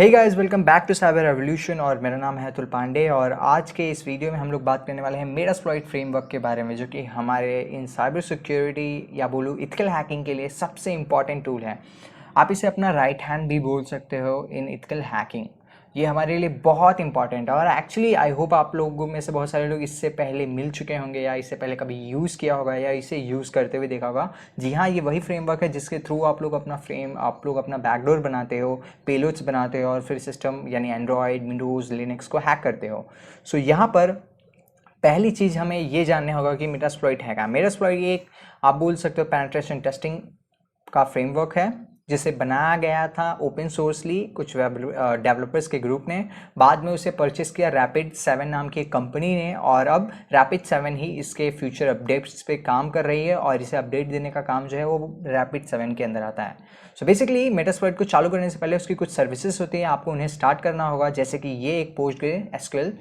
Hey guys, welcome back to cyber revolution. और मेरा नाम है अतुल पांडे और आज के इस वीडियो में हम लोग बात करने वाले हैं मेटास्प्लॉइट फ्रेमवर्क के बारे में, जो कि हमारे इन साइबर सिक्योरिटी या बोलूँ इथिकल हैकिंग के लिए सबसे इम्पॉर्टेंट टूल है। आप इसे अपना राइट हैंड भी बोल सकते हो इन इथिकल हैकिंग। ये हमारे लिए बहुत इंपॉर्टेंट है और एक्चुअली आई होप आप लोगों में से बहुत सारे लोग इससे पहले मिल चुके होंगे या इससे पहले कभी यूज़ किया होगा या इसे यूज़ करते हुए देखा होगा। जी हाँ, ये वही फ्रेमवर्क है जिसके थ्रू आप लोग अपना बैकडोर बनाते हो, पेलोड्स बनाते हो और फिर सिस्टम यानी एंड्रॉयड, विंडोज़, लिनक्स को हैक करते हो। सो यहाँ पर पहली चीज़ हमें ये जानने होगा कि मेटास्प्लॉइट है क्या। मेटास्प्लॉइट एक आप बोल सकते हो पेनिट्रेशन टेस्टिंग का फ्रेमवर्क है जिसे बनाया गया था ओपन सोर्सली कुछ वेब डेवलपर्स के ग्रुप ने। बाद में उसे परचेस किया रैपिड 7 नाम की एक कंपनी ने और अब रैपिड 7 ही इसके फ्यूचर अपडेट्स पे काम कर रही है और इसे अपडेट देने का काम जो है वो रैपिड 7 के अंदर आता है। सो बेसिकली मेटास्प्लॉइट को चालू करने से पहले उसकी कुछ सर्विसेज होती हैं, आपको उन्हें स्टार्ट करना होगा। जैसे कि ये एक PostgreSQL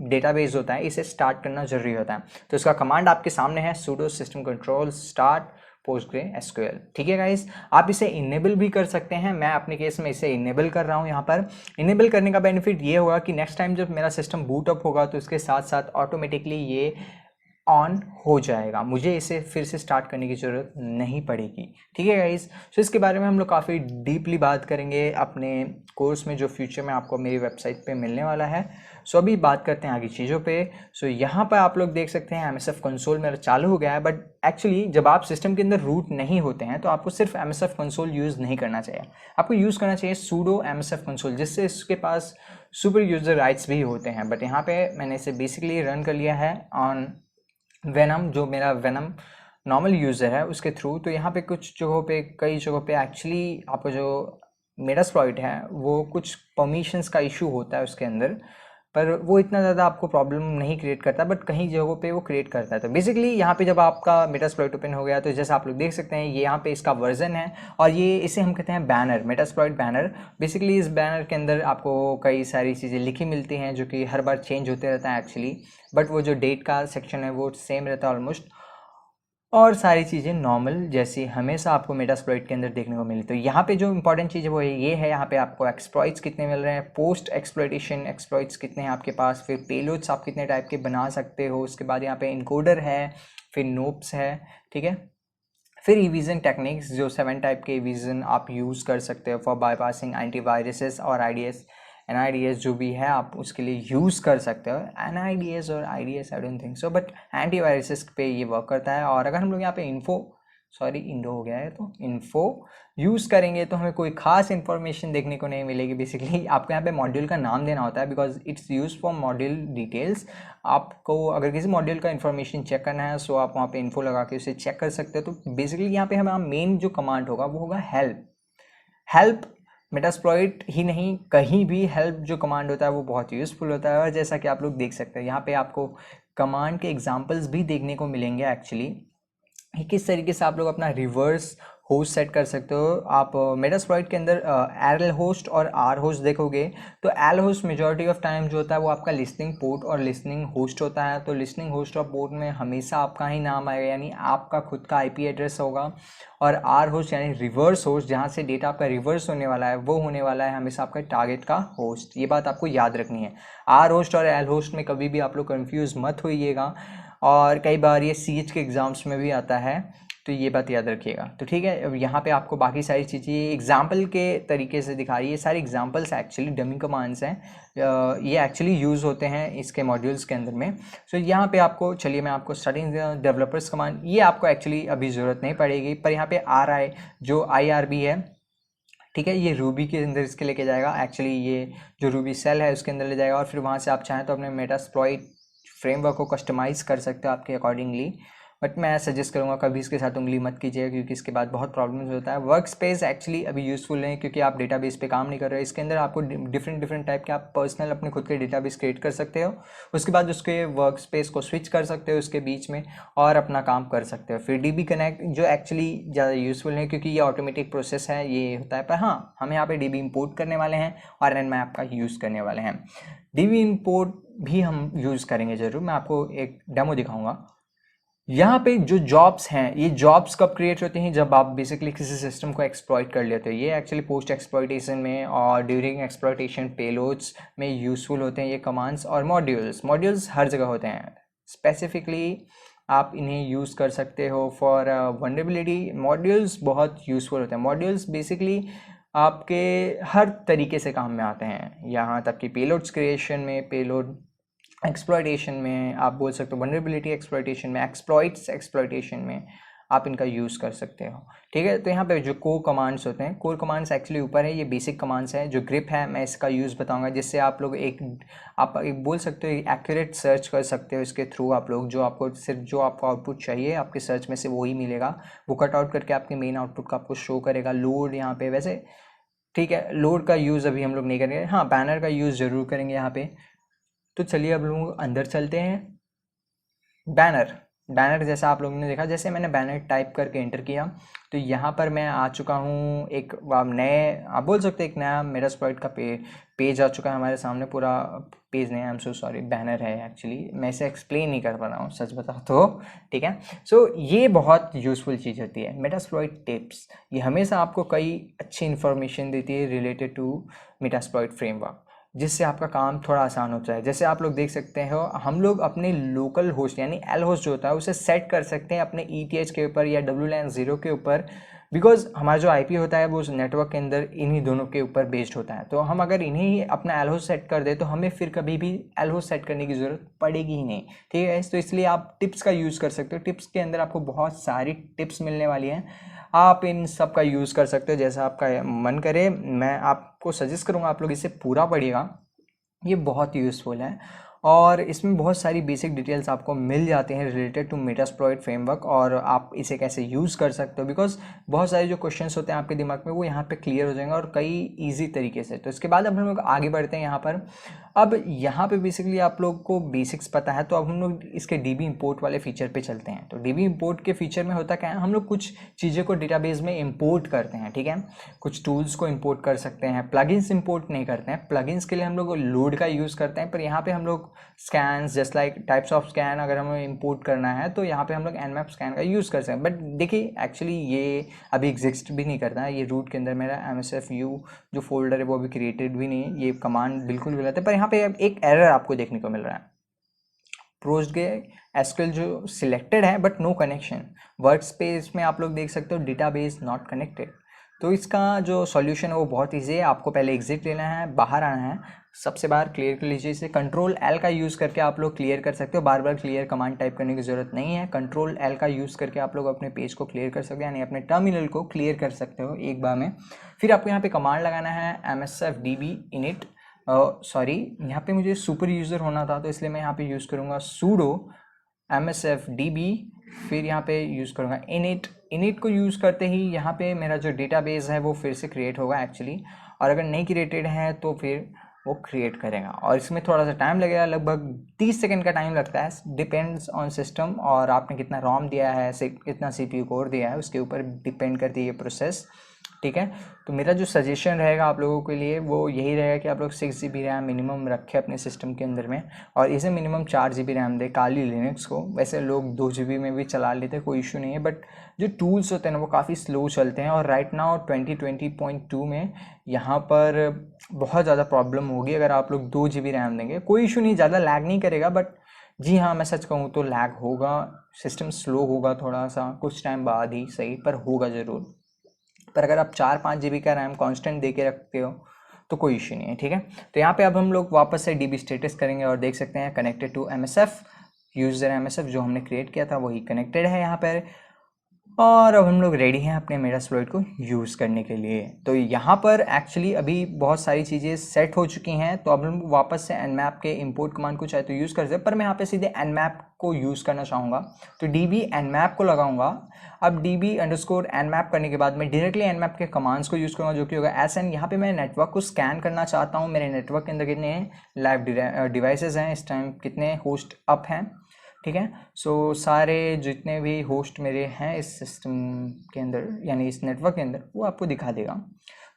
डेटाबेस होता है, इसे स्टार्ट करना जरूरी होता है। तो इसका कमांड आपके सामने है, sudo system control start PostgreSQL। ठीक है गाइस, आप इसे इनेबल भी कर सकते हैं। मैं अपने केस में इसे इनेबल कर रहा हूं। यहाँ पर इनेबल करने का बेनिफिट ये होगा कि नेक्स्ट टाइम जब मेरा सिस्टम बूट अप होगा तो इसके साथ साथ ऑटोमेटिकली ये ऑन हो जाएगा, मुझे इसे फिर से स्टार्ट करने की ज़रूरत नहीं पड़ेगी। ठीक है गाइस, सो इसके बारे में हम लोग काफ़ी डीपली बात करेंगे अपने कोर्स में जो फ्यूचर में आपको मेरी वेबसाइट पे मिलने वाला है। सो अभी बात करते हैं आगे चीज़ों पे। सो यहाँ पर आप लोग देख सकते हैं MSF कंसोल मेरा चालू हो गया है, बट एक्चुअली जब आप सिस्टम के अंदर रूट नहीं होते हैं तो आपको सिर्फ MSF कंसोल यूज़ नहीं करना चाहिए, आपको यूज़ करना चाहिए sudo MSF कंसोल, जिससे इसके पास सुपर यूज़र राइट्स भी होते हैं। बट यहाँ पे मैंने इसे बेसिकली रन कर लिया है ऑन वेनम, जो मेरा वेनम नॉर्मल यूज़र है उसके थ्रू। तो यहाँ पे कुछ जगहों पे, कई जगहों पे एक्चुअली आपको जो मेटास्प्लॉइट है वो कुछ परमिशंस का इशू होता है उसके अंदर, पर वो इतना ज़्यादा आपको प्रॉब्लम नहीं क्रिएट करता, बट कहीं जगहों पे वो क्रिएट करता है। तो बेसिकली यहाँ पे जब आपका मेटास्प्लॉइट ओपन हो गया तो जैसे आप लोग देख सकते हैं ये यहाँ पे इसका वर्जन है और ये इसे हम कहते हैं बैनर, मेटास्प्लॉइट बैनर। बेसिकली इस बैनर के अंदर आपको कई सारी चीज़ें लिखी मिलती हैं जो कि हर बार चेंज होते रहता है एक्चुअली, बट वो जो डेट का सेक्शन है वो सेम रहता है ऑलमोस्ट, और सारी चीज़ें नॉर्मल जैसी हमेशा आपको मेटास्प्लॉइट के अंदर देखने को मिली। तो यहाँ पे जो इंपॉर्टेंट चीज़ है वो ये है, यहाँ पे आपको एक्सप्लॉइट्स कितने मिल रहे हैं, पोस्ट एक्सप्लॉइटेशन एक्सप्लॉइट्स कितने हैं आपके पास, फिर पेलोड्स आप कितने टाइप के बना सकते हो। उसके बाद यहाँ पे इनकोडर है, फिर नोप्स है, ठीक है, फिर इविजन टेक्निक्स, जो 7 टाइप के इविजन आप यूज़ कर सकते हो फॉर बाईपासिंग एंटीवायरसेस और NIDS जो भी है आप उसके लिए यूज़ कर सकते हो। NIDS और IDS I don't think so, but antiviruses पे ये वर्क करता है। और अगर हम लोग यहाँ पे इंडो हो गया है तो इन्फो यूज़ करेंगे तो हमें कोई खास इन्फॉर्मेशन देखने को नहीं मिलेगी। बेसिकली आपको यहाँ पे मॉड्यूल का नाम देना होता है because it's use for module details. आपको अगर किसी मॉड्यूल का इन्फॉर्मेशन चेक करना है सो आप वहाँ पे इन्फो लगा के उसे चेक कर सकते हो। तो बेसिकली यहाँ पे हमारा मेन जो कमांड होगा वो होगा हेल्प। मेटास्प्लॉइट ही नहीं, कहीं भी हेल्प जो कमांड होता है वो बहुत यूज़फुल होता है। और जैसा कि आप लोग देख सकते हैं यहाँ पे आपको कमांड के एग्जांपल्स भी देखने को मिलेंगे एक्चुअली, किस तरीके से आप लोग अपना रिवर्स होस्ट सेट कर सकते हो। आप मेटास्प्लॉइट के अंदर एल होस्ट और आर होस्ट देखोगे तो L host majority of time जो होता है वो आपका लिसनिंग पोर्ट और लिसनिंग होस्ट होता है। तो लिसनिंग होस्ट और पोर्ट में हमेशा आपका ही नाम आएगा, यानी आपका खुद का IP एड्रेस होगा। और आर होस्ट यानी रिवर्स होस्ट, जहाँ से डेटा आपका रिवर्स होने वाला है वो होने वाला है हमेशा आपका टारगेट का होस्ट। ये बात आपको याद रखनी है। आर होस्ट और एल होस्ट में कभी भी आप लोग कन्फ्यूज़ मत होइएगा, और कई बार ये CH के एग्ज़ाम्स में भी आता है, तो ये बात याद रखिएगा। तो ठीक है, अब यहाँ पे आपको बाकी सारी चीज़ें एग्जाम्पल के तरीके से दिखा रही है। ये सारे एग्जाम्पल्स एक्चुअली डमी कमांड्स हैं, ये एक्चुअली यूज़ होते हैं इसके मॉड्यूल्स के अंदर में। सो यहाँ पे आपको, चलिए मैं आपको स्टार्टिंग डेवलपर्स कमांड, ये आपको एक्चुअली अभी ज़रूरत नहीं पड़ेगी, पर यहाँ पे RI जो IRB है, ठीक है, ये रूबी के अंदर इसके लेके जाएगा। एक्चुअली ये जो रूबी सेल है उसके अंदर ले जाएगा और फिर वहाँ से आप चाहें तो अपने मेटास्प्लॉइट फ्रेमवर्क को कस्टमाइज़ कर सकते हो आपके अकॉर्डिंगली। बट मैं सजेस्ट करूँगा कभी इसके साथ उंगली मत कीजिएगा क्योंकि इसके बाद बहुत प्रॉब्लम्स होता है। वर्क स्पेस एक्चुअली अभी यूज़फुल नहीं क्योंकि आप डेटाबेस पे काम नहीं कर रहे हो। इसके अंदर आपको डिफरेंट टाइप के आप पर्सनल अपने खुद के डेटाबेस क्रिएट कर सकते हो, उसके बाद उसके वर्क स्पेस को स्विच कर सकते हो उसके बीच में और अपना काम कर सकते हो। फिर DB कनेक्ट जो एक्चुअली ज़्यादा यूज़फुल नहीं क्योंकि ये ऑटोमेटिक प्रोसेस है, ये होता है, पर हाँ हम यहाँ पे DB इंपोर्ट करने वाले हैं और Nmap का यूज़ करने वाले हैं। DB इंपोर्ट भी हम यूज़ करेंगे ज़रूर, मैं आपको एक डेमो दिखाऊंगा। यहाँ पे जो जॉब्स हैं, ये जॉब्स कब क्रिएट होती हैं, जब आप बेसिकली किसी सिस्टम को एक्सप्लॉइट कर लेते हो। ये एक्चुअली पोस्ट एक्सप्लॉइटेशन में और ड्यूरिंग एक्सप्लॉइटेशन पेलोड्स में यूज़फुल होते हैं ये कमांड्स और मॉड्यूल्स हर जगह होते हैं। स्पेसिफिकली आप इन्हें यूज़ कर सकते हो फॉर वल्नरेबिलिटी। मॉड्यूल्स बहुत यूज़फुल होते हैं। मॉड्यूल्स बेसिकली आपके हर तरीके से काम में आते हैं, यहाँ तक कि पेलोड्स क्रिएशन में, पेलोड एक्सप्लॉइटेशन में, आप बोल सकते हो वल्नरेबिलिटी एक्सप्लॉइटेशन में, एक्सप्लॉइटेशन में आप इनका यूज़ कर सकते हो। ठीक है, तो यहाँ पे जो कोर कमांड्स होते हैं, कोर कमांड्स एक्चुअली ऊपर है, ये बेसिक कमांड्स हैं। जो ग्रिप है मैं इसका यूज़ बताऊंगा, जिससे आप लोग आप एक बोल सकते हो एक्यूरेट सर्च कर सकते हो इसके थ्रू। आप लोग जो आपको सिर्फ जो आपको आउटपुट चाहिए आपके सर्च में से वही मिलेगा, वो कट आउट करके आपके मेन आउटपुट का आपको शो करेगा। लोड यहाँ पे वैसे ठीक है, लोड का यूज़ अभी हम लोग नहीं करेंगे, हाँ बैनर का यूज़ ज़रूर करेंगे यहाँ पे। तो चलिए अब लोग अंदर चलते हैं। बैनर जैसा आप लोगों ने देखा, जैसे मैंने बैनर टाइप करके एंटर किया तो यहाँ पर मैं आ चुका हूँ एक नए, आप बोल सकते हैं एक नया मेटास्प्लॉइट का पेज आ चुका है हमारे सामने। पूरा पेज नहीं, I am so sorry, banner है एक्चुअली, मैं इसे एक्सप्लेन नहीं कर पा रहा हूँ सच बताओ तो। ठीक है, सो ये बहुत यूज़फुल चीज़ होती है मेटास्प्लॉइट टिप्स। ये हमेशा आपको कई अच्छी इन्फॉर्मेशन देती है रिलेटेड टू मेटास्प्लॉइट फ्रेमवर्क, जिससे आपका काम थोड़ा आसान होता है। जैसे आप लोग देख सकते हो, हम लोग अपने लोकल होस्ट यानी एल होस्ट जो होता है उसे सेट कर सकते हैं अपने ETH के ऊपर या WLAN 0 के ऊपर, बिकॉज हमारा जो IP होता है वो उस नेटवर्क के अंदर इन्हीं दोनों के ऊपर बेस्ड होता है। तो हम अगर इन्हें ही अपना एल होस्ट सेट कर दे तो हमें फिर कभी भी एल होस्ट सेट करने की ज़रूरत पड़ेगी ही नहीं। ठीक है, तो इसलिए आप टिप्स का यूज़ कर सकते हो। टिप्स के अंदर आपको बहुत सारी टिप्स मिलने वाली हैं, आप इन सब का यूज़ कर सकते हो जैसा आपका मन करे। मैं आपको सजेस्ट करूँगा आप लोग इसे पूरा पढ़िएगा, ये बहुत यूज़फुल है और इसमें बहुत सारी बेसिक डिटेल्स आपको मिल जाते हैं रिलेटेड टू मेटास्प्लॉइट फ्रेमवर्क और आप इसे कैसे यूज़ कर सकते हो। बिकॉज बहुत सारे जो क्वेश्चंस होते हैं आपके दिमाग में वो यहाँ पे क्लियर हो जाएंगे और कई इजी तरीके से। तो इसके बाद अब हम लोग आगे बढ़ते हैं यहाँ पर। अब यहाँ पे बेसिकली आप लोग को बेसिक्स पता है, तो अब हम लोग इसके DB इंपोर्ट वाले फीचर पे चलते हैं। तो DB इंपोर्ट के फीचर में होता क्या है, हम लोग कुछ चीज़ें को डेटाबेस में इंपोर्ट करते हैं। ठीक है, कुछ टूल्स को इंपोर्ट कर सकते हैं, प्लगइन्स इंपोर्ट नहीं करते हैं। प्लगइन्स के लिए हम लोग लोड का यूज़ करते हैं, पर यहाँ पे हम लोग scans just like types of scan अगर हमें इंपोर्ट करना है तो यहाँ पे हम लोग nmap स्कैन का यूज़ कर सकते हैं। बट देखिए एक्चुअली ये अभी एग्जिस्ट भी नहीं करता है, ये रूट के अंदर मेरा MSFU जो फोल्डर है वो अभी क्रिएटेड भी नहीं है, ये कमांड बिल्कुल गलत है। पर यहाँ पे एक एरर आपको देखने को मिल रहा है, PostgreSQL जो सिलेक्टेड है but no connection. Workspace में आप लोग देख सकते हो डेटाबेस नॉट कनेक्टेड। तो इसका जो सॉल्यूशन है वो बहुत ईजी है, आपको पहले एग्जिट लेना है, बाहर आना है, सबसे बाहर क्लियर कर लीजिए इसे। Ctrl+L का यूज़ करके आप लोग क्लियर कर सकते हो, बार बार क्लियर कमांड टाइप करने की ज़रूरत नहीं है। Ctrl+L का यूज़ करके आप लोग अपने पेज को क्लियर कर सकते हो, यानी अपने टर्मिनल को क्लियर कर सकते हो एक बार में। फिर आपको यहाँ पे कमांड लगाना है msfdb init, सॉरी यहाँ पे मुझे सुपर यूज़र होना था तो इसलिए मैं यहाँ पे यूज़ करूँगा sudo msfdb, फिर यहाँ पे यूज़ करूँगा init को यूज़ करते ही यहाँ पे मेरा जो डेटाबेस है वो फिर से क्रिएट होगा एक्चुअली, और अगर नहीं क्रिएटेड है तो फिर वो क्रिएट करेगा और इसमें थोड़ा सा टाइम लगेगा, लगभग 30 सेकंड का टाइम लगता है। डिपेंड्स ऑन सिस्टम और आपने कितना रोम दिया है, कितना CPU कोर दिया है, उसके ऊपर डिपेंड करती है ये प्रोसेस। ठीक है, तो मेरा जो सजेशन रहेगा आप लोगों के लिए वो यही रहेगा कि आप लोग 6 GB रैम मिनिमम रखें अपने सिस्टम के अंदर में, और इसे मिनिमम 4 GB रैम दे काली लिनक्स को। वैसे लोग 2 GB में भी चला लेते हैं, कोई इशू नहीं है, बट जो टूल्स होते हैं ना वो काफ़ी स्लो चलते हैं और राइट नाउ 2020.2 में यहाँ पर बहुत ज़्यादा प्रॉब्लम होगी अगर आप लोग 2 GB रैम देंगे। कोई इशू नहीं, ज़्यादा लैग नहीं करेगा, बट जी हाँ मैं सच कहूँ तो लैग होगा, सिस्टम स्लो होगा थोड़ा सा कुछ टाइम बाद ही सही, पर होगा ज़रूर। पर अगर आप 4-5 GB का रैम कांस्टेंट दे के रखते हो तो कोई इश्यू नहीं है। ठीक है, तो यहाँ पे अब हम लोग वापस से DB स्टेटस करेंगे और देख सकते हैं connected to MSF, user MSF जो हमने क्रिएट किया था वही कनेक्टेड है यहाँ पर, और अब हम लोग रेडी हैं अपने मेटास्प्लॉइट को यूज़ करने के लिए। तो यहाँ पर एक्चुअली अभी बहुत सारी चीज़ें सेट हो चुकी हैं, तो अब हम वापस से nmap के इंपोर्ट कमांड को चाहे तो यूज़ कर सकते हैं, पर मैं यहाँ पे सीधे nmap को यूज़ करना चाहूँगा तो DB nmap को लगाऊंगा। अब DB_nmap करने के बाद मैं डायरेक्टली nmap के कमांड्स को यूज़ करूँगा जो कि होगा SN। यहाँ पे मैं नेटवर्क को स्कैन करना चाहता हूँ, मेरे नेटवर्क के अंदर कितने लाइव डिवाइसेस हैं इस टाइम, कितने होस्ट अप हैं। ठीक है, सो सारे जितने भी होस्ट मेरे हैं इस सिस्टम के अंदर यानी इस नेटवर्क के अंदर वो आपको दिखा देगा।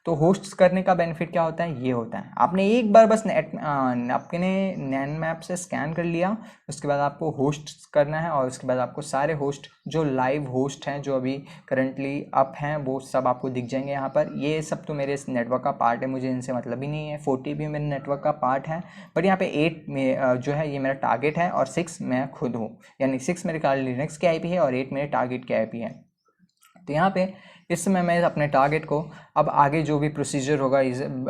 तो होस्ट करने का बेनिफिट क्या होता है, ये होता है आपने एक बार बस आपने नैनमैप से स्कैन कर लिया, उसके बाद आपको होस्ट करना है और उसके बाद आपको सारे होस्ट जो लाइव होस्ट हैं जो अभी करंटली अप हैं वो सब आपको दिख जाएंगे यहाँ पर। ये सब तो मेरे इस नेटवर्क का पार्ट है, मुझे इनसे मतलब ही नहीं है। 40 भी मेरे नेटवर्क का पार्ट है, बट यहाँ पे 8 में जो है ये मेरा टारगेट है और 6 मैं खुद हूँ, यानी 6 मेरे Kali लिनक्स की IP है और 8 मेरे टारगेट की IP है। तो यहाँ पे इस समय मैं अपने टारगेट को, अब आगे जो भी प्रोसीजर होगा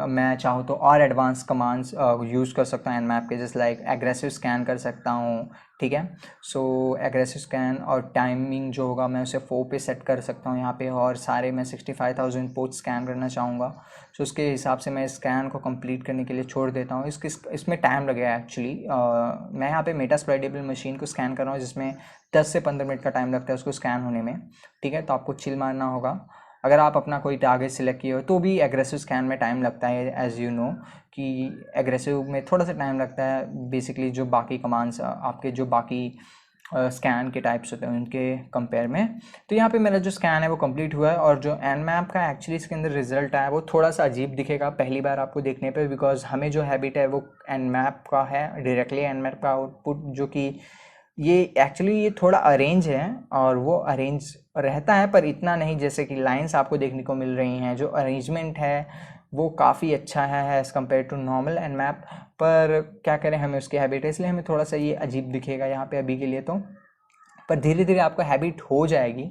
मैं चाहूँ तो और एडवांस कमांड्स यूज़ कर सकता हूँ nmap के, जैसे लाइक एग्रेसिव स्कैन कर सकता हूँ, ठीक है। सो एग्रेसिव स्कैन और टाइमिंग जो होगा मैं उसे 4 पे सेट कर सकता हूँ यहाँ पे, और सारे मैं 65,000 पोर्ट स्कैन करना चाहूँगा। सो उसके हिसाब से मैं स्कैन को कंप्लीट करने के लिए छोड़ देता हूँ। इसमें टाइम लगेगा एक्चुअली। मैं यहाँ पे मेटास्प्लॉइटेबल मशीन को स्कैन कर रहा हूँ जिसमें 10 से 15 मिनट का टाइम लगता है उसको स्कैन होने में, ठीक है। तो आपको चिल मारना होगा। अगर आप अपना कोई टारगेट सिलेक्ट किए हो तो भी एग्रेसिव स्कैन में टाइम लगता है, एज यू नो कि एग्रेसिव में थोड़ा सा टाइम लगता है बेसिकली, जो बाकी कमांड्स आपके जो बाकी स्कैन के टाइप्स होते हैं उनके कंपेयर में। तो यहाँ पे मेरा जो स्कैन है वो कंप्लीट हुआ है, और जो nmap का एक्चुअली इसके अंदर रिजल्ट आया वो थोड़ा सा अजीब दिखेगा पहली बार आपको देखने पे, बिकॉज हमें जो हैबिट है वो nmap का है, डायरेक्टली nmap का आउटपुट, जो कि ये एक्चुअली ये थोड़ा अरेंज है और वो अरेंज रहता है पर इतना नहीं, जैसे कि लाइंस आपको देखने को मिल रही हैं, जो अरेंजमेंट है वो काफ़ी अच्छा है as compared to normal nmap। पर क्या करें, हमें उसकी हैबिट है इसलिए हमें थोड़ा सा ये अजीब दिखेगा यहाँ पे अभी के लिए तो, पर धीरे धीरे आपको हैबिट हो जाएगी।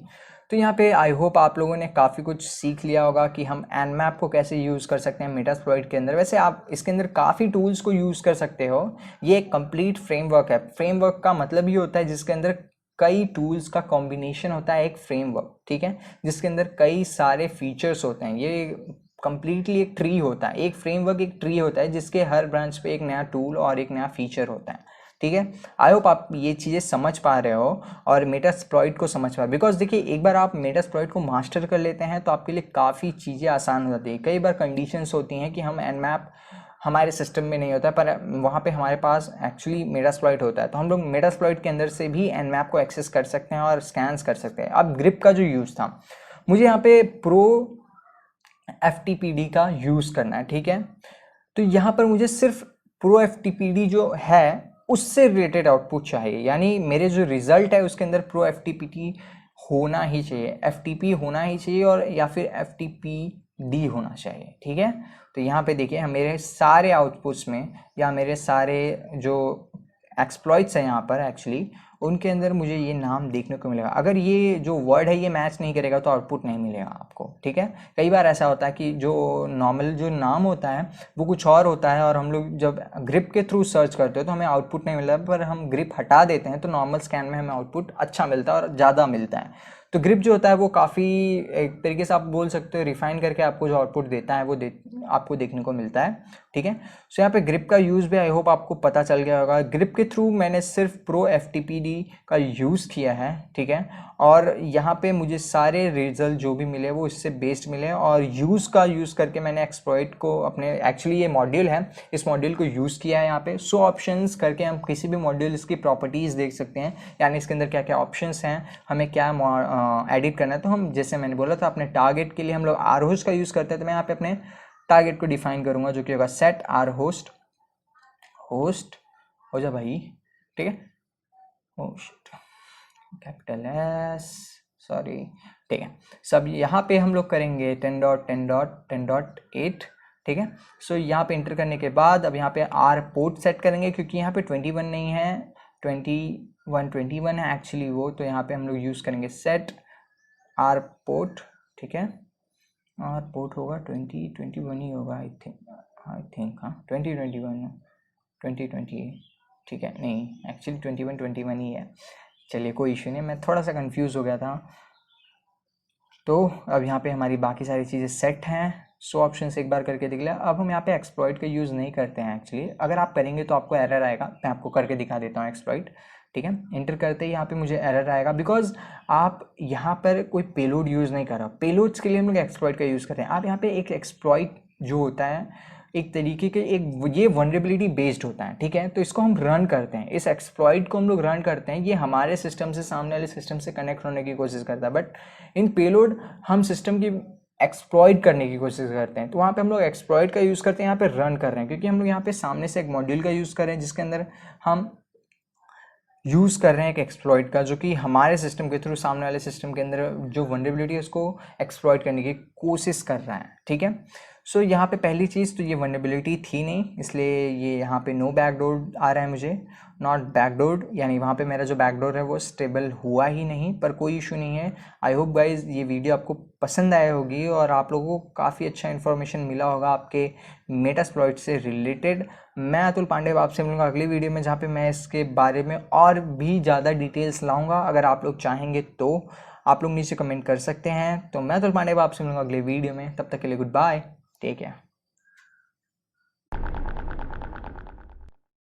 तो यहाँ पे आई होप आप लोगों ने काफ़ी कुछ सीख लिया होगा कि हम nmap को कैसे यूज़ कर सकते हैं मेटास्प्लॉइट के अंदर। वैसे आप इसके अंदर काफ़ी टूल्स को यूज़ कर सकते हो, ये एक कंप्लीट फ्रेमवर्क है। फ्रेमवर्क का मतलब ये होता है जिसके अंदर कई टूल्स का कॉम्बिनेशन होता है, एक फ्रेमवर्क, ठीक है, जिसके अंदर कई सारे फीचर्स होते हैं। ये कंप्लीटली एक ट्री होता है, एक फ्रेमवर्क एक ट्री होता है जिसके हर ब्रांच पे एक नया टूल और एक नया फीचर होता है, ठीक है। आई होप आप ये चीज़ें समझ पा रहे हो और मेटास्प्लॉइट को समझ पा रहे हो, बिकॉज देखिए एक बार आप मेटास्प्लॉइट को मास्टर कर लेते हैं तो आपके लिए काफ़ी चीज़ें आसान हो जाती है। कई बार कंडीशंस होती हैं कि हम nmap हमारे सिस्टम में नहीं होता है पर वहाँ पे हमारे पास एक्चुअली मेटास्प्लॉइट होता है, तो हम लोग मेटास्प्लॉइट के अंदर से भी nmap को एक्सेस कर सकते हैं और स्कैन्स कर सकते हैं। अब ग्रिप का जो यूज़ था, मुझे यहाँ पे प्रो FTPD का यूज़ करना है, ठीक है। तो यहाँ पर मुझे सिर्फ प्रो FTPD जो है उससे रिलेटेड आउटपुट चाहिए, यानी मेरे जो रिजल्ट है उसके अंदर प्रो FTPD होना ही चाहिए, FTP होना ही चाहिए, और या फिर FTPD होना चाहिए, ठीक है। तो यहाँ पे देखिए मेरे सारे आउटपुट्स में या मेरे सारे जो एक्सप्लॉइट्स हैं यहाँ पर एक्चुअली उनके अंदर मुझे ये नाम देखने को मिलेगा। अगर ये जो वर्ड है ये मैच नहीं करेगा तो आउटपुट नहीं मिलेगा आपको, ठीक है। कई बार ऐसा होता है कि जो नॉर्मल जो नाम होता है वो कुछ और होता है और हम लोग जब ग्रिप के थ्रू सर्च करते हो तो हमें आउटपुट नहीं मिलता, पर हम ग्रिप हटा देते हैं तो नॉर्मल स्कैन में हमें आउटपुट अच्छा मिलता है और ज़्यादा मिलता है। तो ग्रिप जो होता है वो काफ़ी एक तरीके से आप बोल सकते हो रिफाइन करके आपको जो आउटपुट देता है वो आपको देखने को मिलता है, ठीक है। सो यहाँ पे ग्रिप का यूज़ भी आई होप आपको पता चल गया होगा। ग्रिप के थ्रू मैंने सिर्फ प्रो FTPD का यूज़ किया है, ठीक है, और यहाँ पे मुझे सारे रिजल्ट जो भी मिले वो इससे बेस्ड मिले, और यूज़ करके मैंने एक्सप्लॉइट को अपने, एक्चुअली ये मॉड्यूल है, इस मॉड्यूल को यूज़ किया है। यहाँ पे शो ऑप्शंस करके हम किसी भी मॉड्यूल इसकी प्रॉपर्टीज़ देख सकते हैं, यानी इसके अंदर क्या क्या ऑप्शंस हैं, हमें क्या एडिट करना है। तो हम जैसे मैंने बोला था अपने टारगेट के लिए हम लोग rhost का यूज़ करते हैं, तो मैं यहाँ पे अपने टारगेट को डिफाइन करूंगा जो कि होगा सेट rhost, होस्ट हो जा भाई, ठीक है, कैपिटल S, सॉरी, ठीक है। सब यहाँ पे हम लोग करेंगे 10.10.10.8, ठीक है। सो यहाँ पे इंटर करने के बाद अब यहाँ पे R पोर्ट सेट करेंगे, क्योंकि यहाँ पे 21 नहीं है, 21 है एक्चुअली वो, तो यहाँ पे हम लोग यूज़ करेंगे सेट R पोर्ट, ठीक है। R पोर्ट होगा 2021 ही होगा आई थिंक हाँ 2021 ठीक है, नहीं एक्चुअली 21 ही है। चलिए कोई इशू नहीं, मैं थोड़ा सा कंफ्यूज हो गया था। तो अब यहाँ पे हमारी बाकी सारी चीज़ें सेट हैं। सो ऑप्शन से एक बार करके देख लिया। अब हम यहाँ पे एक्सप्लॉइट का यूज़ नहीं करते हैं एक्चुअली, अगर आप करेंगे तो आपको एरर आएगा, मैं आपको करके दिखा देता हूँ एक्सप्लॉइट, ठीक है। इंटर करते ही यहाँ पे मुझे एरर आएगा, बिकॉज आप यहाँ पर कोई पेलोड यूज़ नहीं कर रहा। पेलोड्स के लिए हम लोग एक्सप्लॉइट का यूज़ करते हैं। आप यहाँ पे एक एक्सप्लॉइट जो होता है एक तरीके के एक ये वनरेबिलिटी बेस्ड होता है, ठीक है। तो इसको हम रन करते हैं, इस एक्सप्लॉइट को हम लोग रन करते हैं, ये हमारे सिस्टम से सामने वाले सिस्टम से कनेक्ट होने की कोशिश करता है। बट इन पेलोड हम सिस्टम की एक्सप्लॉइट करने की कोशिश करते हैं। तो वहाँ पे हम लोग एक्सप्लॉइट का यूज़ करते हैं, यहाँ पे रन कर रहे हैं, क्योंकि हम लोग यहाँ पे सामने से एक मॉड्यूल का यूज़ कर रहे हैं जिसके अंदर हम यूज़ कर रहे हैं एक एक्सप्लॉइट का, जो कि हमारे सिस्टम के थ्रू सामने वाले सिस्टम के अंदर जो वनरेबिलिटी है उसको एक्सप्लॉइट करने की कोशिश कर रहा है। ठीक है, सो यहाँ पे पहली चीज़ तो ये वनरेबिलिटी थी नहीं, इसलिए ये यहाँ पे नो बैकडोर आ रहा है मुझे, नॉट बैकडोर, यानी वहाँ पे मेरा जो बैकडोर है वो स्टेबल हुआ ही नहीं, पर कोई इशू नहीं है। आई होप गाइज ये वीडियो आपको पसंद आई होगी और आप लोगों को काफ़ी अच्छा इन्फॉर्मेशन मिला होगा आपके मेटास्प्लॉइट से रिलेटेड। मैं अतुल पांडे आपसे मिलूंगा अगली वीडियो में, जहाँ पे मैं इसके बारे में और भी ज़्यादा डिटेल्स लाऊंगा। अगर आप लोग चाहेंगे तो आप लोग नीचे कमेंट कर सकते हैं। तो मैं अतुल पांडे आपसे मिलूंगा अगले वीडियो में, तब तक के लिए गुड बाय, टेक केयर।